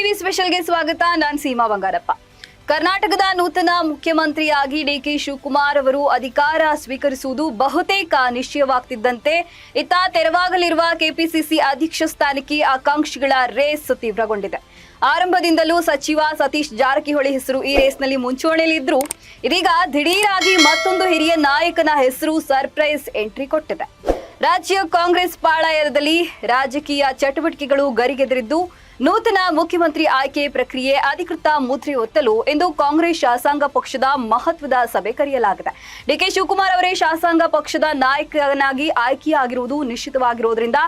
TV ಸ್ಪೆಷಲ್ಗೆ ಸ್ವಾಗತ. ನಾನು ಸೀಮಾ ಬಂಗಾರಪ್ಪ. ಕರ್ನಾಟಕದ ನೂತನ ಮುಖ್ಯಮಂತ್ರಿಯಾಗಿ ಡಿಕೆ ಶಿವಕುಮಾರ್ ಅವರು ಅಧಿಕಾರ ಸ್ವೀಕರಿಸುವುದು ಬಹುತೇಕ ನಿಶ್ಚಯವಾಗ್ತಿದ್ದಂತೆ ಇತ್ತ ತೆರವಾಗಲಿರುವ ಕೆಪಿಸಿಸಿ ಅಧ್ಯಕ್ಷ ಸ್ಥಾನಕ್ಕೆ ಆಕಾಂಕ್ಷಿಗಳ ರೇಸ್ ತೀವ್ರಗೊಂಡಿದೆ. ಆರಂಭದಿಂದಲೂ ಸಚಿವ ಸತೀಶ್ ಜಾರಕಿಹೊಳಿ ಹೆಸರು ಈ ರೇಸ್ನಲ್ಲಿ ಮುಂಚೂಣಿಯಲ್ಲಿದ್ದರೂ ಇದೀಗ ದಿಢೀರಾಗಿ ಮತ್ತೊಂದು ಹಿರಿಯ ನಾಯಕನ ಹೆಸರು ಸರ್ಪ್ರೈಸ್ ಎಂಟ್ರಿ ಕೊಟ್ಟಿದೆ. ರಾಜ್ಯ ಕಾಂಗ್ರೆಸ್ ಪಾಳಯದಲ್ಲಿ ರಾಜಕೀಯ ಚಟುವಟಿಕೆಗಳು ಗರಿಗೆದರಿದ್ದು ನೂತನ ಮುಖ್ಯಮಂತ್ರಿ ಆಯ್ಕೆ ಪ್ರಕ್ರಿಯೆ ಅಧಿಕೃತ ಮುದ್ರೆ ಒತ್ತಲು ಇಂದು ಕಾಂಗ್ರೆಸ್ ಶಾಸಕಾಂಗ ಪಕ್ಷದ ಮಹತ್ವದ ಸಭೆ ಕರೆಯಲಾಗಿದೆ. ಡಿಕೆ ಶಿವಕುಮಾರ್ ಅವರೇ ಶಾಸಕಾಂಗ ಪಕ್ಷದ ನಾಯಕನಾಗಿ ಆಯ್ಕೆಯಾಗಿರುವುದು ನಿಶ್ಚಿತವಾಗಿರುವುದರಿಂದ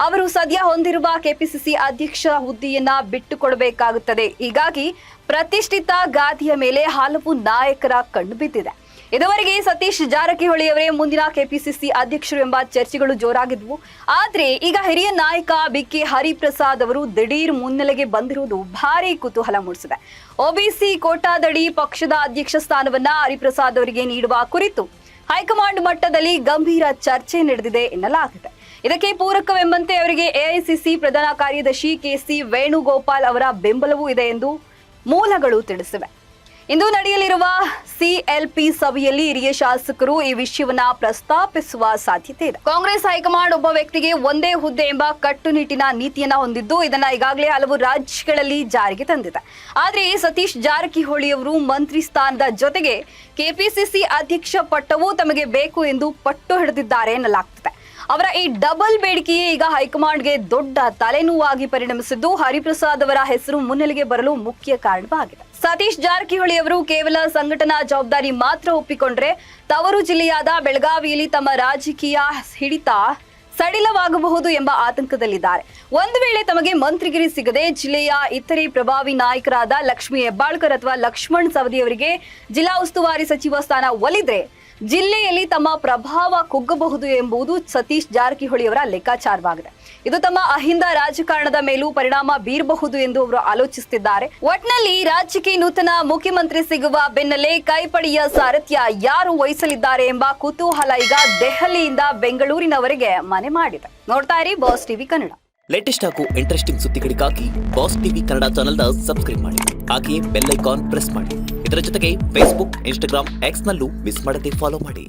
ಅವರು ಸದ್ಯ ಹೊಂದಿರುವ ಕೆಪಿಸಿಸಿ ಅಧ್ಯಕ್ಷ ಹುದ್ದೆಯನ್ನ ಬಿಟ್ಟುಕೊಡಬೇಕಾಗುತ್ತದೆ. ಹೀಗಾಗಿ ಪ್ರತಿಷ್ಠಿತ ಗಾದಿಯ ಮೇಲೆ ಹಲವು ನಾಯಕರ ಕಣ್ಣು ಬಿದ್ದಿದೆ. ಇದುವರೆಗೆ ಸತೀಶ್ ಜಾರಕಿಹೊಳಿ ಅವರೇ ಮುಂದಿನ ಕೆಪಿಸಿಸಿ ಅಧ್ಯಕ್ಷರು ಎಂಬ ಚರ್ಚೆಗಳು ಜೋರಾಗಿದ್ವು. ಆದ್ರೆ ಈಗ ಹಿರಿಯ ನಾಯಕ ಬಿಕೆ ಹರಿಪ್ರಸಾದ್ ಅವರು ದಿಢೀರ್ ಮುನ್ನೆಲೆಗೆ ಬಂದಿರುವುದು ಭಾರಿ ಕುತೂಹಲ ಮೂಡಿಸಿದೆ. ಒಬಿಸಿ ಕೋಟಾದಡಿ ಪಕ್ಷದ ಅಧ್ಯಕ್ಷ ಸ್ಥಾನವನ್ನ ಹರಿಪ್ರಸಾದ್ ಅವರಿಗೆ ನೀಡುವ ಕುರಿತು ಹೈಕಮಾಂಡ್ ಮಟ್ಟದಲ್ಲಿ ಗಂಭೀರ ಚರ್ಚೆ ನಡೆದಿದೆ ಎನ್ನಲಾಗಿದೆ. ಇದಕ್ಕೆ ಪೂರಕವೆಂಬಂತೆ ಅವರಿಗೆ ಎಐಸಿಸಿ ಪ್ರಧಾನ ಕಾರ್ಯದರ್ಶಿ ಕೆಸಿ ವೇಣುಗೋಪಾಲ್ ಅವರ ಬೆಂಬಲವೂ ಇದೆ ಎಂದು ಮೂಲಗಳು ತಿಳಿಸಿವೆ. ಇಂದು ನಡೆಯಲಿರುವ ಸಿಎಲ್ಪಿ ಸಭೆಯಲ್ಲಿ ಹಿರಿಯ ಶಾಸಕರು ಈ ವಿಷಯವನ್ನ ಪ್ರಸ್ತಾಪಿಸುವ ಸಾಧ್ಯತೆ ಇದೆ. ಕಾಂಗ್ರೆಸ್ ಹೈಕಮಾಂಡ್ ಒಬ್ಬ ವ್ಯಕ್ತಿಗೆ ಒಂದೇ ಹುದ್ದೆ ಎಂಬ ಕಟ್ಟುನಿಟ್ಟಿನ ನೀತಿಯನ್ನ ಹೊಂದಿದ್ದು ಇದನ್ನ ಈಗಾಗಲೇ ಹಲವು ರಾಜ್ಯಗಳಲ್ಲಿ ಜಾರಿಗೆ ತಂದಿದೆ. ಆದ್ರೆ ಸತೀಶ್ ಜಾರಕಿಹೊಳಿ ಅವರು ಮಂತ್ರಿ ಸ್ಥಾನದ ಜೊತೆಗೆ ಕೆಪಿಸಿಸಿ ಅಧ್ಯಕ್ಷ ಪಟ್ಟವೂ ತಮಗೆ ಬೇಕು ಎಂದು ಪಟ್ಟು ಹಿಡಿದಿದ್ದಾರೆ ಎನ್ನಲಾಗ್ತಿದೆ. ಅವರ ಈ ಡಬಲ್ ಬೇಡಿಕೆಯೇ ಈಗ ಹೈಕಮಾಂಡ್ಗೆ ದೊಡ್ಡ ತಲೆನೋವಾಗಿ ಪರಿಣಮಿಸಿದ್ದು ಹರಿಪ್ರಸಾದ್ ಅವರ ಹೆಸರು ಮುನ್ನೆಲೆಗೆ ಬರಲು ಮುಖ್ಯ ಕಾರಣವಾಗಿದೆ. ಸತೀಶ್ ಜಾರಕಿಹೊಳಿ ಅವರು ಕೇವಲ ಸಂಘಟನಾ ಜವಾಬ್ದಾರಿ ಮಾತ್ರ ಒಪ್ಪಿಕೊಂಡ್ರೆ ತವರು ಜಿಲ್ಲೆಯಾದ ಬೆಳಗಾವಿಯಲ್ಲಿ ತಮ್ಮ ರಾಜಕೀಯ ಹಿಡಿತ ಸಡಿಲವಾಗಬಹುದು ಎಂಬ ಆತಂಕದಲ್ಲಿದ್ದಾರೆ. ಒಂದು ವೇಳೆ ತಮಗೆ ಮಂತ್ರಿಗಿರಿ ಸಿಗದೆ ಜಿಲ್ಲೆಯ ಇತರೆ ಪ್ರಭಾವಿ ನಾಯಕರಾದ ಲಕ್ಷ್ಮೀ ಹೆಬ್ಬಾಳ್ಕರ್ ಅಥವಾ ಲಕ್ಷ್ಮಣ್ ಸವದಿ ಅವರಿಗೆ ಜಿಲ್ಲಾ ಉಸ್ತುವಾರಿ ಸಚಿವ ಸ್ಥಾನ ಒಲಿದ್ರೆ ಜಿಲ್ಲೆಯಲ್ಲಿ ತಮ್ಮ ಪ್ರಭಾವ ಕುಗ್ಗಬಹುದು ಎಂಬುದು ಸತೀಶ್ ಜಾರಕಿಹೊಳಿ ಅವರ ಲೆಕ್ಕಾಚಾರವಾಗಿದೆ. ಇದು ತಮ್ಮ ಅಹಿಂದ ರಾಜಕಾರಣದ ಮೇಲೂ ಪರಿಣಾಮ ಬೀರಬಹುದು ಎಂದು ಅವರು ಆಲೋಚಿಸುತ್ತಿದ್ದಾರೆ. ಒಟ್ನಲ್ಲಿ ರಾಜ್ಯಕ್ಕೆ ನೂತನ ಮುಖ್ಯಮಂತ್ರಿ ಸಿಗುವ ಬೆನ್ನಲ್ಲೇ ಕೈಪಡಿಯ ಸಾರಥ್ಯ ಯಾರು ವಹಿಸಲಿದ್ದಾರೆ ಎಂಬ ಕುತೂಹಲ ಈಗ ದೆಹಲಿಯಿಂದ ಬೆಂಗಳೂರಿನವರೆಗೆ ಮನೆ ಮಾಡಿದೆ. ನೋಡ್ತಾ ಇರಿ ಬಾಸ್ ಟಿವಿ ಕನ್ನಡ. ಲೇಟೆಸ್ಟ್ ಹಾಗೂ ಇಂಟ್ರೆಸ್ಟಿಂಗ್ ಸುದ್ದಿಗಳಿಗಾಗಿ ಬಾಸ್ ಟಿವಿ ಕನ್ನಡ ಚಾನೆಲ್ನ ಸಬ್ಸ್ಕ್ರೈಬ್ ಮಾಡಿ. ಹಾಗೆಯೇ ಬೆಲ್ ಐಕಾನ್ ಪ್ರೆಸ್ ಮಾಡಿ. ಇದರ ಜೊತೆಗೆ ಫೇಸ್ಬುಕ್, ಇನ್ಸ್ಟಾಗ್ರಾಮ್, ಎಕ್ಸ್ ನಲ್ಲೂ ಮಿಸ್ ಮಾಡದೆ ಫಾಲೋ ಮಾಡಿ.